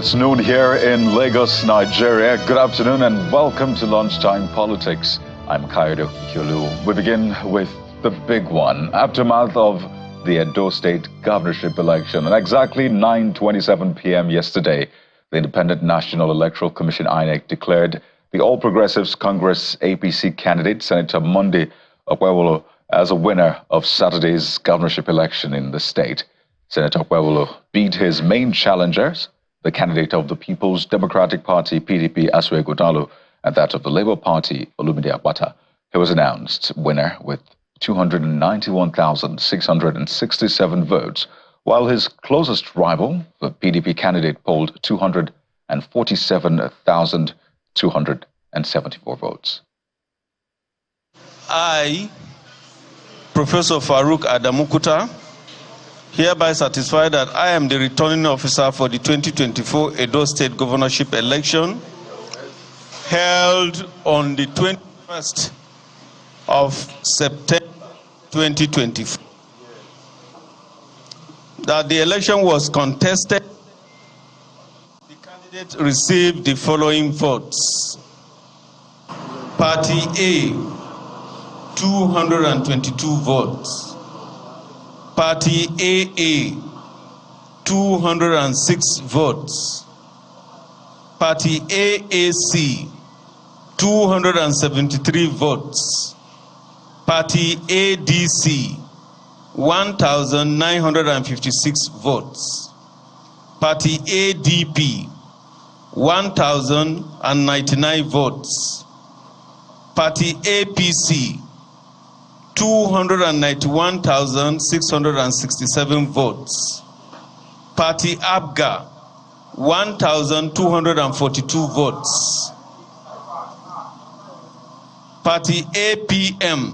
It's noon here in Lagos, Nigeria. Good afternoon and welcome to Lunchtime Politics. I'm Okpebholo. We begin with the big one. Aftermath of the Edo State governorship election. At exactly 9:27 p.m. yesterday, the Independent National Electoral Commission (INEC) declared the All Progressives Congress APC candidate, Senator Monday Okpebholo, as a winner of Saturday's governorship election in the state. Senator Okpebholo beat his main challengers, the candidate of the People's Democratic Party (PDP) Asuegu Dalu, and that of the Labour Party Olumide Akpata. He was announced winner with 291,667 votes, while his closest rival, the PDP candidate, polled 247,274 votes. I, Professor Farouk Adamukuta, hereby certify that I am the returning officer for the 2024 Edo State governorship election held on the 21st of September 2024. That the election was contested. The candidate received the following votes. Party A, 222 votes. Party AA, 206 votes. Party AAC, 273 votes. Party ADC, 1,956 votes. Party ADP, 1,099 votes. Party APC, 291,667 votes. Party ABGA, 1,242 votes. Party APM,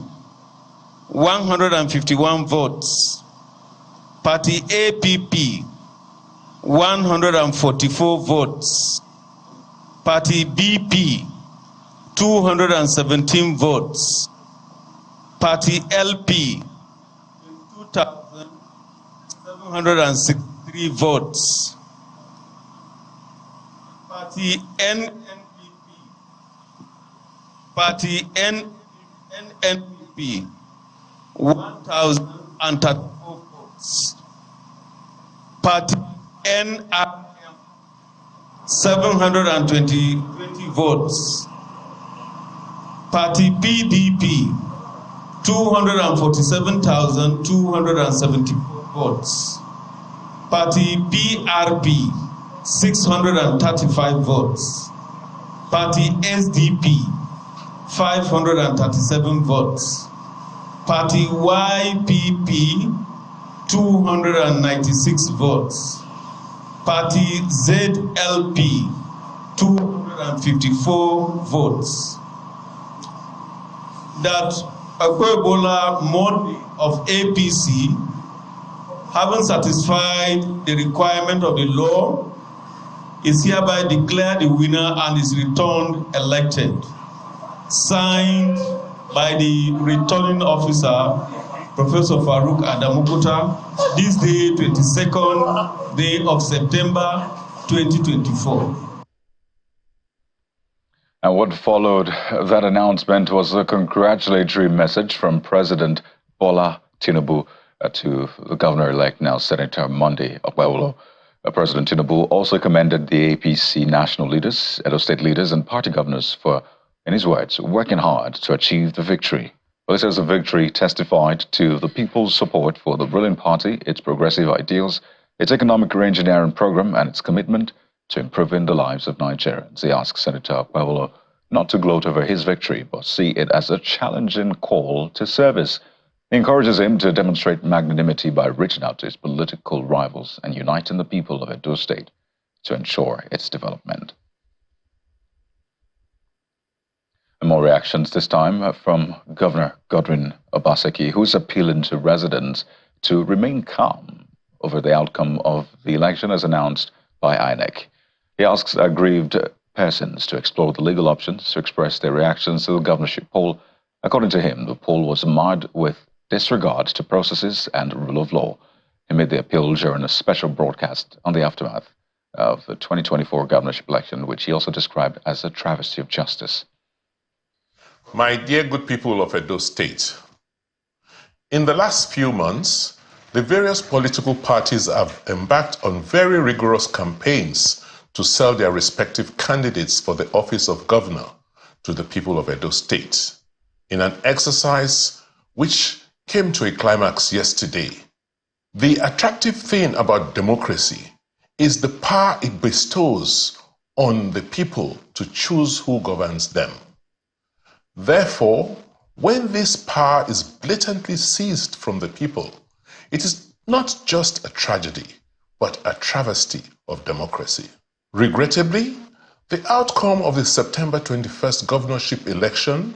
151 votes. Party APP, 144 votes. Party BP, 217 votes. Party LP, 2,763 votes. Party NNPP, 1,034 votes. Party NRM, 720 votes. Party PDP, 247,274 votes. Party PRP, 635 votes. Party SDP, 537 votes. Party YPP, 296 votes. Party ZLP, 254 votes. That Okpebholo Monday of APC, having satisfied the requirement of the law, is hereby declared the winner and is returned elected. Signed by the returning officer, Professor Farouk Adamukuta, this day, 22nd day of September 2024. And what followed that announcement was a congratulatory message from President Bola Tinubu to the governor-elect, now Senator Monday Okpebholo. President Tinubu also commended the APC national leaders, Edo State leaders, and party governors for, in his words, working hard to achieve the victory. Well, he says the victory testified to the people's support for the ruling party, its progressive ideals, its economic re-engineering program, and its commitment to improving the lives of Nigerians. He asks Senator Okpebholo not to gloat over his victory, but see it as a challenging call to service. He encourages him to demonstrate magnanimity by reaching out to his political rivals and uniting the people of Edo State to ensure its development. And more reactions this time from Governor Godwin Obaseki, who's appealing to residents to remain calm over the outcome of the election as announced by INEC. He asks aggrieved persons to explore the legal options to express their reactions to the governorship poll. According to him, the poll was marred with disregard to processes and rule of law. He made the appeal during a special broadcast on the aftermath. of the 2024 governorship election, which he also described as a travesty of justice. My dear good people of Edo State, in the last few months, the various political parties have embarked on very rigorous campaigns to sell their respective candidates for the office of governor to the people of Edo State, in an exercise which came to a climax yesterday. The attractive thing about democracy is the power it bestows on the people to choose who governs them. Therefore, when this power is blatantly seized from the people, it is not just a tragedy, but a travesty of democracy. Regrettably, the outcome of the September 21st governorship election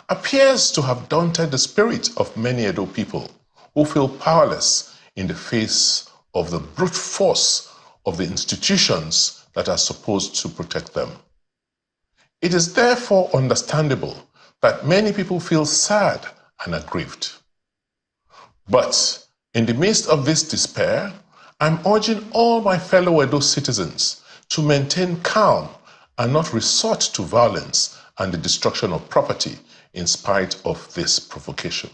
appears to have daunted the spirit of many Edo people who feel powerless in the face of the brute force of the institutions that are supposed to protect them. It is therefore understandable that many people feel sad and aggrieved. But in the midst of this despair, I'm urging all my fellow Edo citizens to maintain calm and not resort to violence and the destruction of property in spite of this provocation.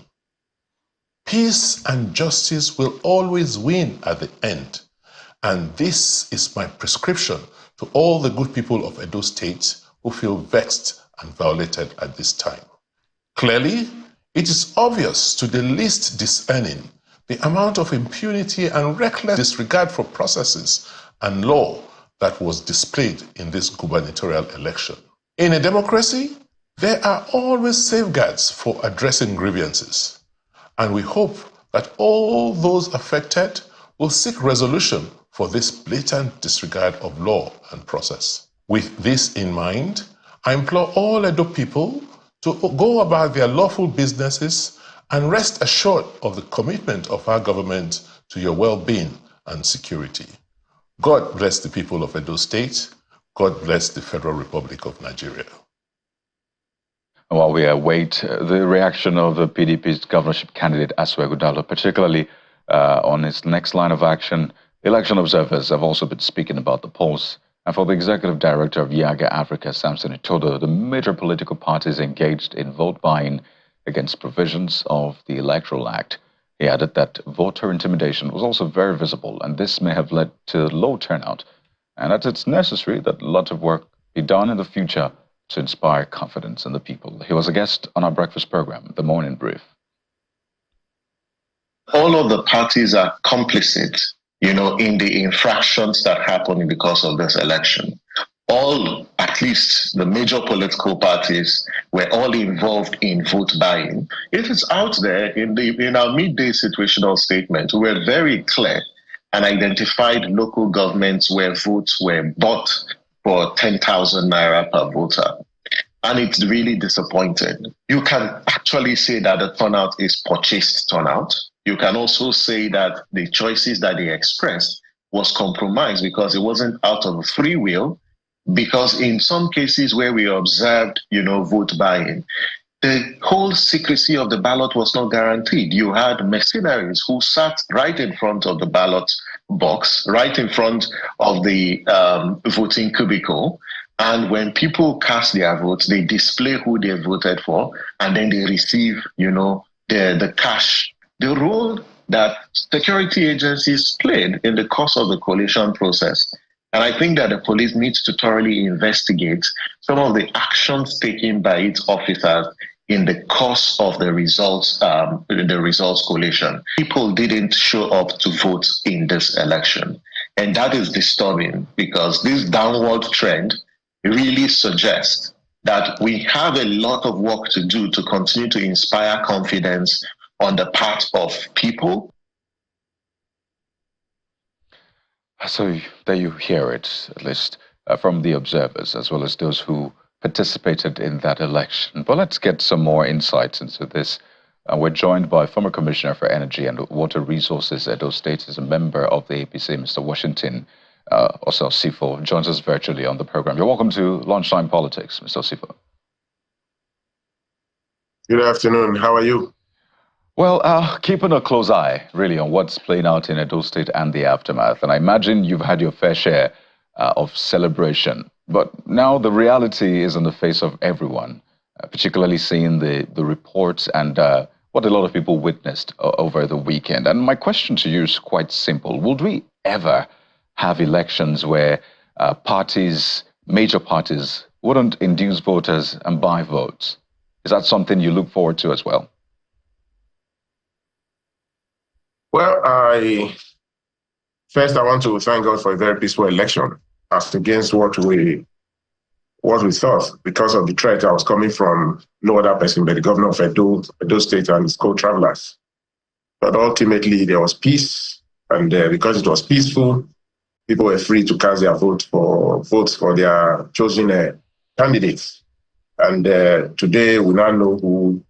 Peace and justice will always win at the end, and this is my prescription to all the good people of Edo State who feel vexed and violated at this time. Clearly, it is obvious to the least discerning the amount of impunity and reckless disregard for processes and law that was displayed in this gubernatorial election. In a democracy, there are always safeguards for addressing grievances, and we hope that all those affected will seek resolution for this blatant disregard of law and process. With this in mind, I implore all Edo people to go about their lawful businesses and rest assured of the commitment of our government to your well-being and security. God bless the people of Edo State. God bless the Federal Republic of Nigeria. While we await the reaction of the PDP's governorship candidate, Asuegu Ighodalo, particularly on its next line of action, election observers have also been speaking about the polls. And for the executive director of Yaga Africa, Samson Itodo, the major political parties engaged in vote buying against provisions of the Electoral Act. He added that voter intimidation was also very visible, and this may have led to low turnout, and that it's necessary that a lot of work be done in the future to inspire confidence in the people. He was a guest on our breakfast program, The Morning Brief. All of the parties are complicit, in the infractions that happened because of this election. All, at least the major political parties, were all involved in vote buying. It is out there in our midday situational statement. We were very clear and identified local governments where votes were bought for 10,000 naira per voter. And it's really disappointing. You can actually say that the turnout is purchased turnout. You can also say that the choices that they expressed was compromised because it wasn't out of free will. Because in some cases where we observed, vote buying, the whole secrecy of the ballot was not guaranteed. You had mercenaries who sat right in front of the ballot box, right in front of the voting cubicle. And when people cast their votes, they display who they voted for, and then they receive, the cash. The role that security agencies played in the course of the coalition process. And I think that the police needs to thoroughly investigate some of the actions taken by its officers in the course of the results coalition. People didn't show up to vote in this election. And that is disturbing because this downward trend really suggests that we have a lot of work to do to continue to inspire confidence on the part of people. So there you hear it, at least from the observers, as well as those who participated in that election. But let's get some more insights into this. We're joined by former Commissioner for Energy and Water Resources, Edo State, as a member of the APC, Mr. Washington Osifo, joins us virtually on the program. You're welcome to Lunchtime Politics, Mr. Osifo. Good afternoon. How are you? Well, keeping a close eye, really, on what's playing out in Edo State and the aftermath. And I imagine you've had your fair share of celebration. But now the reality is in the face of everyone, particularly seeing the reports and what a lot of people witnessed over the weekend. And my question to you is quite simple. Would we ever have elections where parties, major parties, wouldn't induce voters and buy votes? Is that something you look forward to as well? Well, first I want to thank God for a very peaceful election as against what we thought, because of the threat I was coming from no other person but the governor of Edo State and his co-travelers. But ultimately there was peace, and because it was peaceful, people were free to cast their votes for their chosen candidates. And today we now know who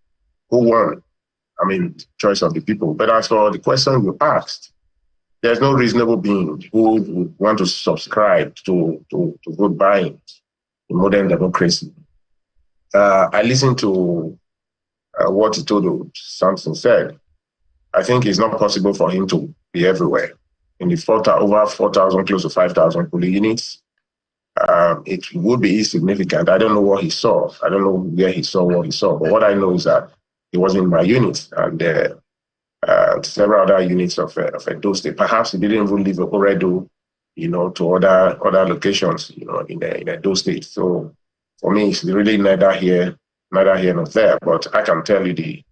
won. I mean, choice of the people. But as for the question you asked, there's no reasonable being who would want to subscribe to vote buying in modern democracy. I listened to what Itodo Samson said. I think it's not possible for him to be everywhere. In the over 4,000, close to 5,000 polling units, it would be insignificant. I don't know what he saw. I don't know where he saw what he saw. But what I know is that he wasn't in my unit, and several other units of Edo State. Perhaps he didn't even leave Oredo, to other locations, in Edo State. So for me, it's really neither here nor there. But I can tell you the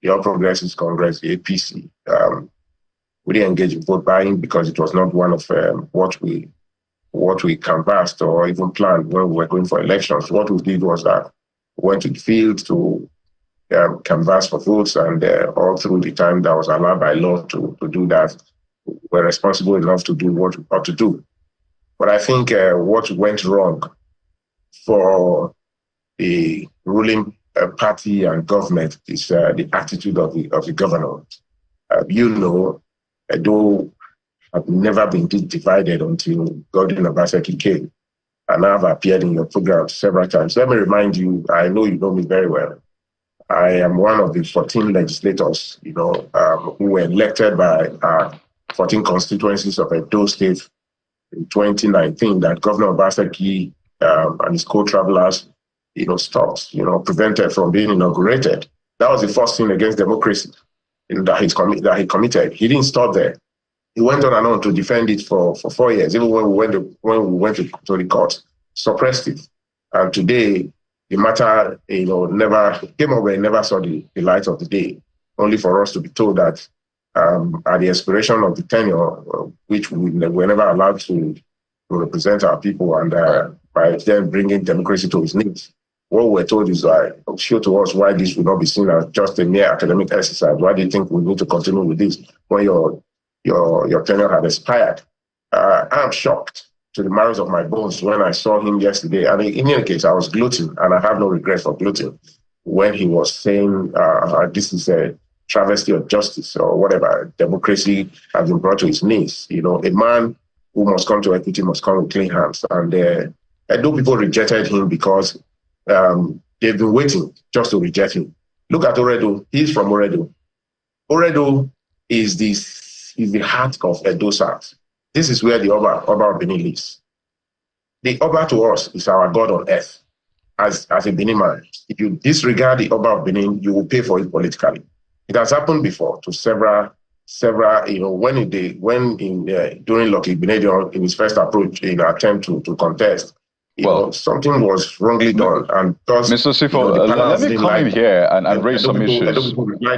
All Progressives Congress, the APC, we didn't engage in vote buying because it was not one of what we canvassed or even planned when we were going for elections. What we did was that we went to the field to canvass for votes, and all through the time that was allowed by law to do that, we're responsible enough to do what we ought to do. But I think what went wrong for the ruling party and government is the attitude of the governor. Edo had never been divided until Godwin Obaseki came, and I've appeared in your program several times. Let me remind you, I know you know me very well. I am one of the 14 legislators, who were elected by 14 constituencies of Edo State in 2019 that Governor Obaseki and his co-travelers, stopped, prevented from being inaugurated. That was the first thing against democracy that he committed. He didn't stop there. He went on and on to defend it for 4 years, even when we went to the court, suppressed it. And today, the matter, never came over and never saw the light of the day, only for us to be told that at the expiration of the tenure, which we were never allowed to represent our people, and by then bringing democracy to its knees. What we're told is show to us why this will not be seen as just a mere academic exercise. Why do you think we need to continue with this when your tenure had expired? I'm shocked to the marrows of my bones when I saw him yesterday. And in any case, I was gloating, and I have no regret for gloating, when he was saying this is a travesty of justice or whatever. Democracy has been brought to his knees. A man who must come to equity must come with clean hands. And Edo people rejected him because they've been waiting just to reject him. Look at Oredo. He's from Oredo. Oredo is the heart of Edo South. This is where the Oba of Benin lives. The Oba to us is our God on earth. As a Benin man, if you disregard the Oba of Benin, you will pay for it politically. It has happened before to several. During Lucky Benedion in his first approach in an attempt to contest, something was wrongly done. And thus, Mr. Osifo, let me come in here and raise some issues.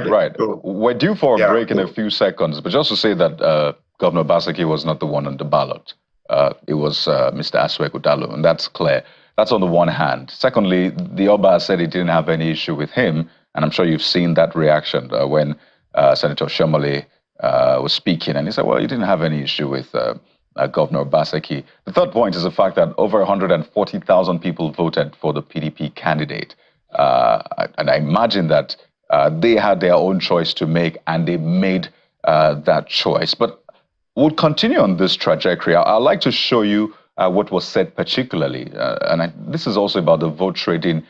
Right. We're due for a break in a few seconds, but just to say that Governor Obaseki was not the one on the ballot. It was Mr. Aswekudalo, and that's clear. That's on the one hand. Secondly, the Oba said he didn't have any issue with him, and I'm sure you've seen that reaction when Senator Shomole was speaking, and he said, well, he didn't have any issue with Governor Obaseki. The third point is the fact that over 140,000 people voted for the PDP candidate. And I imagine that they had their own choice to make, and they made that choice. But we'll continue on this trajectory. I'd like to show you what was said particularly. This is also about the vote trading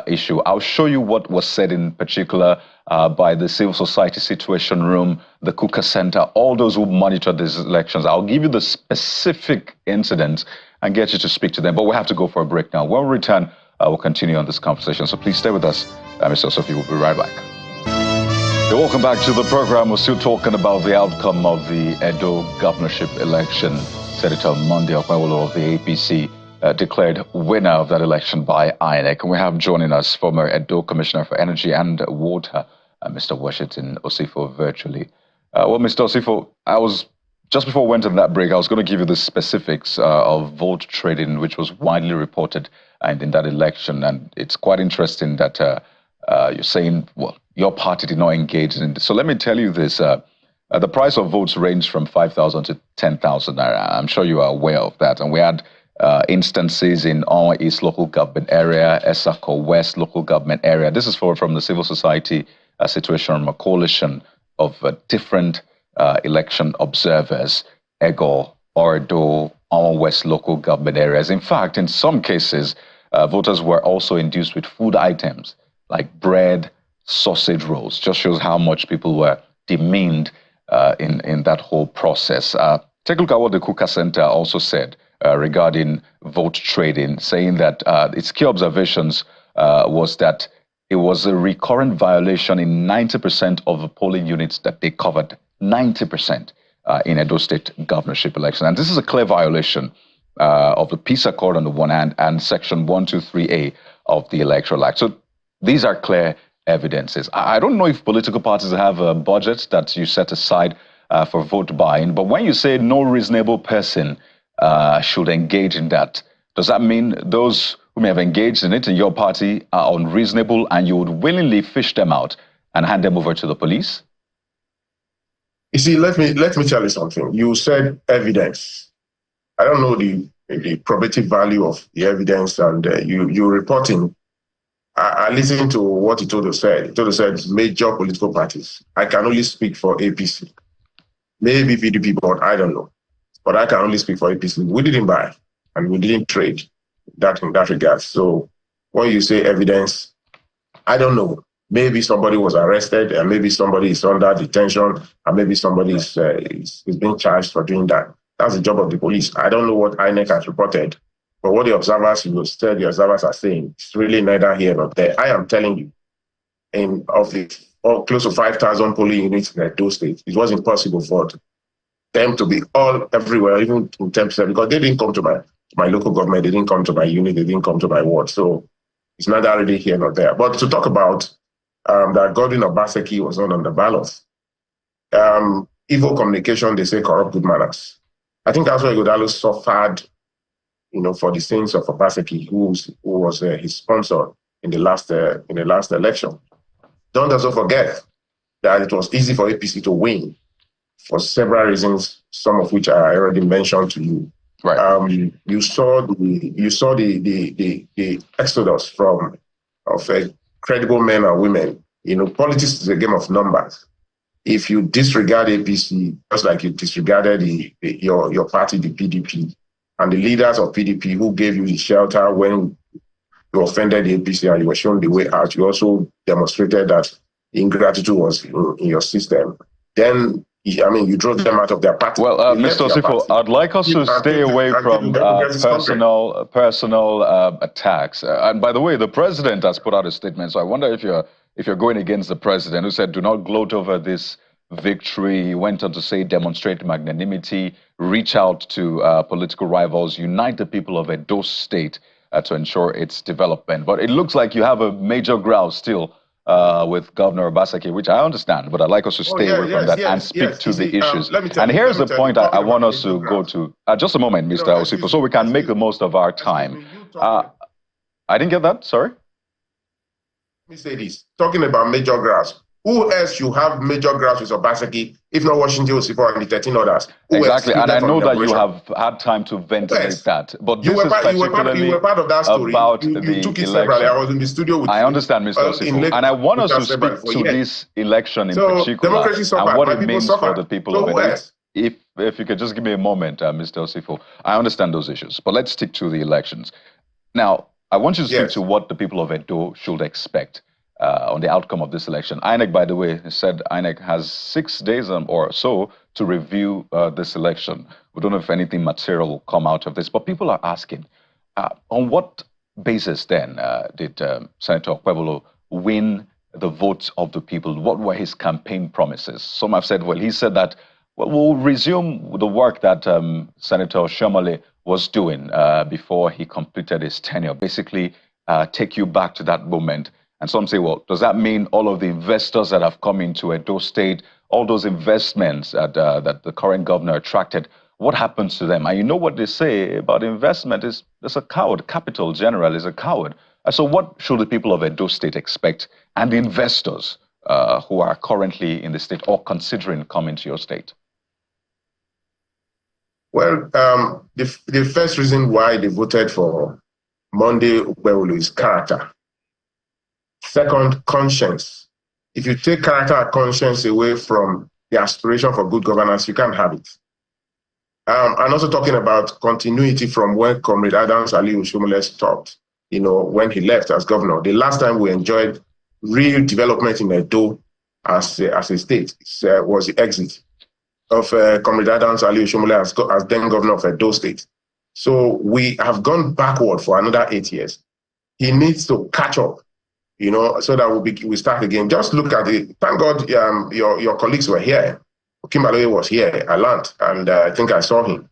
issue. I'll show you what was said in particular by the Civil Society Situation Room, the Kuka Center, all those who monitor these elections. I'll give you the specific incidents and get you to speak to them. But we have to go for a break now. When we return, we'll continue on this conversation. So please stay with us. Mr. Osifo will be right back. Welcome back to the program. We're still talking about the outcome of the Edo governorship election. Senator Monday Okpebholo of the APC declared winner of that election by INEC. And we have joining us former Edo Commissioner for Energy and Water, Mr. Washington Osifo, virtually. Well, Mr. Osifo, just before we went on that break, I was going to give you the specifics of vote trading, which was widely reported in that election. And it's quite interesting that you're saying, well, your party did not engage in it. So let me tell you this. The price of votes ranged from 5,000 to 10,000. I'm sure you are aware of that. And we had instances in our East local government area, Esako West local government area. This is from the civil society situation from a coalition of different election observers, Ego, Ordo, our West local government areas. In fact, in some cases, voters were also induced with food items like bread, sausage rolls. Just shows how much people were demeaned in that whole process. Take a look at what the Kuka Center also said regarding vote trading, saying that its key observations was that it was a recurrent violation in 90% of the polling units that they covered, 90% in Edo State governorship election. And this is a clear violation of the Peace Accord on the one hand and Section 123A of the Electoral Act. So these are clear evidences. I don't know if political parties have a budget that you set aside for vote buying, but when you say no reasonable person should engage in that, does that mean those who may have engaged in it in your party are unreasonable and you would willingly fish them out and hand them over to the police? You see, let me tell you something. You said evidence. I don't know the probative value of the evidence, and you're reporting. I listened to what Itodo said. Itodo said major political parties. I can only speak for APC. Maybe PDP, but I don't know. But I can only speak for APC. We didn't buy and we didn't trade in that regard. So when you say evidence, I don't know. Maybe somebody was arrested and maybe somebody is under detention and maybe somebody is being charged for doing that. That's the job of the police. I don't know what INEC has reported. But what the observers are saying, it's really neither here nor there. I am telling you, close to 5,000 polling units in those states, it was impossible for them to be all everywhere, even in 10%, because they didn't come to my local government, they didn't come to my unit, they didn't come to my ward. So it's neither really here nor there. But to talk about that Godwin Obaseki was not on the ballot, evil communication, they say corrupt good manners. I think that's why Godalo suffered, for the sins of Obaseki, who was his sponsor in the last election. Don't also forget that it was easy for APC to win for several reasons, some of which I already mentioned to you. Right. You saw the exodus of credible men and women. Politics is a game of numbers. If you disregard APC, just like you disregarded your party, the PDP, and the leaders of PDP who gave you the shelter when you offended the APC and you were shown the way out, you also demonstrated that ingratitude was in your system. Then, you drove them out of their party. Well, Mr. Osifo, I'd like us to stay away from personal attacks. And by the way, the president has put out a statement. So I wonder if you're going against the president, who said, "Do not gloat over this victory." He went on to say, "Demonstrate magnanimity, reach out to political rivals, unite the people of Edo State to ensure its development." But it looks like you have a major growl still with Governor Obaseki, which I understand, but I'd like us to stay away from that and speak to the issues. And here's the point I want us to go to. Just a moment, Mr. Osifo, so we can make the most of our time. I didn't get that, sorry? Let me say this, talking about major grasp. Who else should have major grasp with Obaseki, if not Washington, Osifo, and the 13 others? Exactly, and I know that you have had time to ventilate that. But this is particularly you were part of that story. About you the took it election. Separately. I was in the studio with I understand, Mr. Osifo, and I want us to speak to this election in particular and what it means for the people of Edo. If you could just give me a moment, Mr. Osifo. I understand those issues, but let's stick to the elections. Now, I want you to speak to what the people of Edo should expect on the outcome of this election. INEC, by the way, said INEC has 6 days or so to review this election. We don't know if anything material will come out of this, but people are asking, on what basis then did Senator Okpebholo win the votes of the people? What were his campaign promises? Some have said, well, he said that we'll resume the work that Senator Shomole was doing before he completed his tenure, basically take you back to that moment. And some say, well, does that mean all of the investors that have come into Edo State, all those investments that the current governor attracted, what happens to them? And you know what they say about investment is there's a coward. Capital general is a coward. So what should the people of Edo State expect, and the investors who are currently in the state or considering coming to your state? Well, the first reason why they voted for Monday Okpebholo is character. Second, conscience. If you take character and conscience away from the aspiration for good governance, you can't have it. I'm also talking about continuity from when Comrade Adams Ali Oshomole stopped, when he left as governor. The last time we enjoyed real development in Edo as a state was the exit of Comrade Adams Ali Oshomole as then governor of Edo State. So we have gone backward for another 8 years. He needs to catch up, so that we start again. Just look at it. Thank God your colleagues were here. Kimberley was here. I learned, and I think I saw him.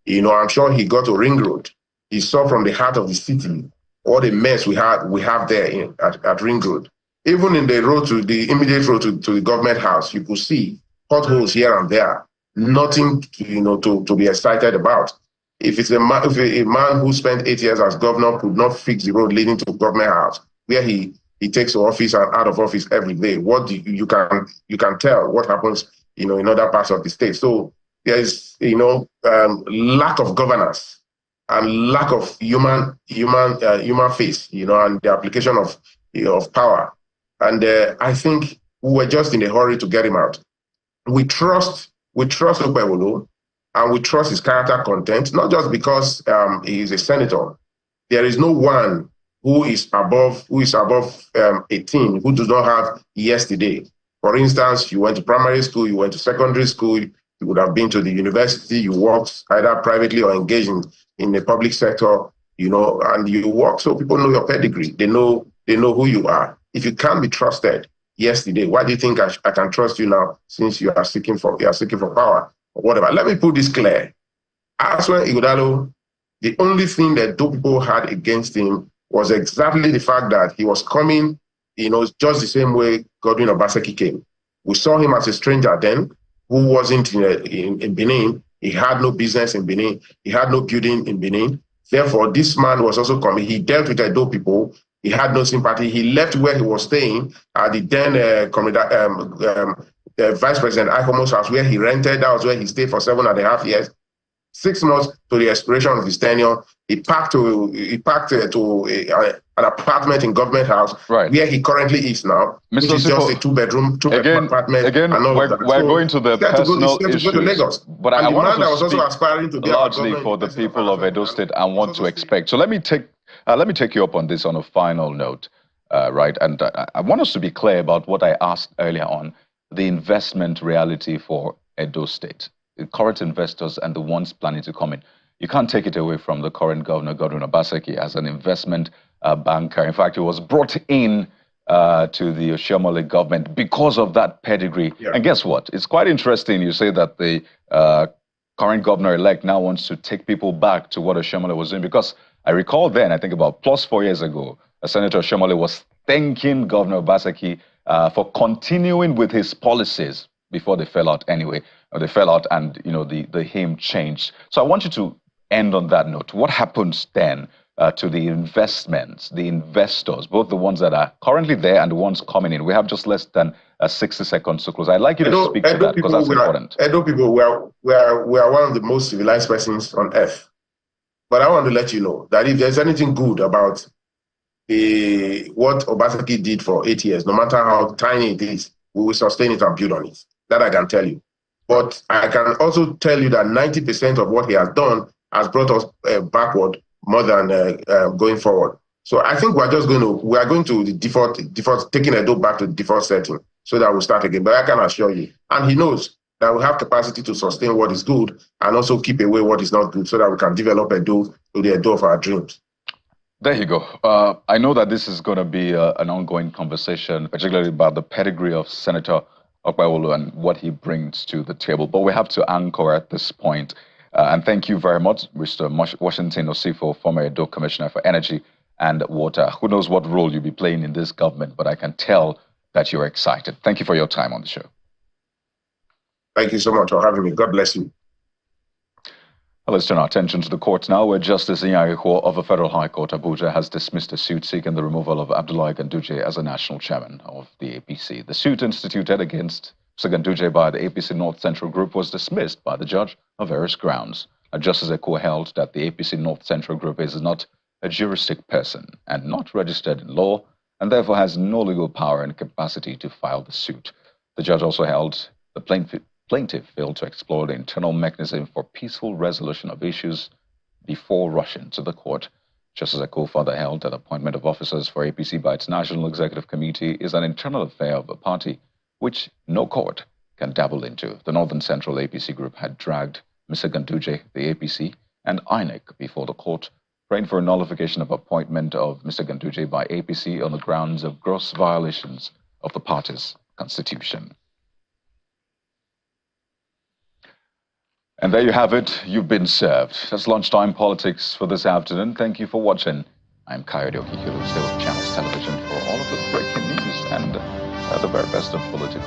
I'm sure he got to Ring Road. He saw from the heart of the city all the mess we have there at Ring Road. Even in the immediate road to the government house, you could see potholes here and there. Nothing, to be excited about. If a man who spent 8 years as governor could not fix the road leading to the government house, where he takes to office and out of office every day, you can tell what happens, in other parts of the state. So there is, lack of governance and lack of human face, and the application of power. And I think we were just in a hurry to get him out. We trust Okpebholo, and we trust his character content, not just because he is a senator. There is no one who is above 18 who does not have yesterday. For instance, you went to primary school, you went to secondary school, you would have been to the university, you worked either privately or engaged in the public sector, and you work. So people know your pedigree. They know who you are. If you can't be trusted yesterday, why do you think I can trust you now, since you are seeking for power or whatever? Let me put this clear. Aswan Ighodalo, the only thing that those people had against him was exactly the fact that he was coming, just the same way Godwin Obaseki came. We saw him as a stranger then, who wasn't in Benin. He had no business in Benin. He had no building in Benin. Therefore, this man was also coming. He dealt with Edo people. He had no sympathy. He left where he was staying at the then Vice President Ikomo's house, where he rented. That was where he stayed for 7.5 years. 6 months to the expiration of his tenure, he packed to an apartment in Government House, right, where he currently is now, Mr. which is just a two-bedroom apartment. Again, we're going to the personal issues, but I want to speak also aspiring to largely for the people of Edo State and what to expect. So let me take you up on this on a final note, right? And I want us to be clear about what I asked earlier on, the investment reality for Edo State. The current investors and the ones planning to come in. You can't take it away from the current governor, Godwin Obaseki, as an investment banker. In fact, he was brought in to the Oshomole government because of that pedigree. Yeah. And guess what? It's quite interesting. You say that the current governor-elect now wants to take people back to what Oshomole was doing, because I recall then, I think about plus 4 years ago, Senator Oshomole was thanking Governor Obaseki for continuing with his policies before they fell out anyway. They fell out and, the hymn changed. So I want you to end on that note. What happens then to the investments, the investors, both the ones that are currently there and the ones coming in? We have just less than 60 seconds to close. I'd like you to speak to that, because that's important. Edo people, we are one of the most civilized persons on earth. But I want to let you know that if there's anything good about what Obaseki did for 8 years, no matter how tiny it is, we will sustain it and build on it. That I can tell you. But I can also tell you that 90% of what he has done has brought us backward more than going forward. So I think we are going to the default, taking Edo back to the default setting so that we'll start again. But I can assure you, and he knows that we have capacity to sustain what is good and also keep away what is not good so that we can develop Edo to the Edo of our dreams. There you go. I know that this is going to be an ongoing conversation, particularly about the pedigree of Senator Okpebholo and what he brings to the table. But we have to anchor at this point. And thank you very much, Mr. Washington Osifo, former Edo Commissioner for Energy and Water. Who knows what role you'll be playing in this government, but I can tell that you're excited. Thank you for your time on the show. Thank you so much for having me. God bless you. Let's turn our attention to the courts now, where Justice Inyariho of the Federal High Court, Abuja, has dismissed a suit seeking the removal of Abdullahi Ganduje as a national chairman of the APC. The suit instituted against Mr. Ganduje by the APC North Central Group was dismissed by the judge on various grounds. Justice Eko held that the APC North Central Group is not a juristic person and not registered in law, and therefore has no legal power and capacity to file the suit. The judge also held the plaintiff failed to explore the internal mechanism for peaceful resolution of issues before rushing to the court. Justice Eko further held that appointment of officers for APC by its National Executive Committee is an internal affair of the party, which no court can dabble into. The Northern Central APC group had dragged Mr. Ganduje, the APC, and INEC before the court, praying for a nullification of appointment of Mr. Ganduje by APC on the grounds of gross violations of the party's constitution. And there you have it. You've been served. That's Lunchtime Politics for this afternoon. Thank you for watching. I'm Coyote Okikilo, still with Channels Television for all of the breaking news and the very best of political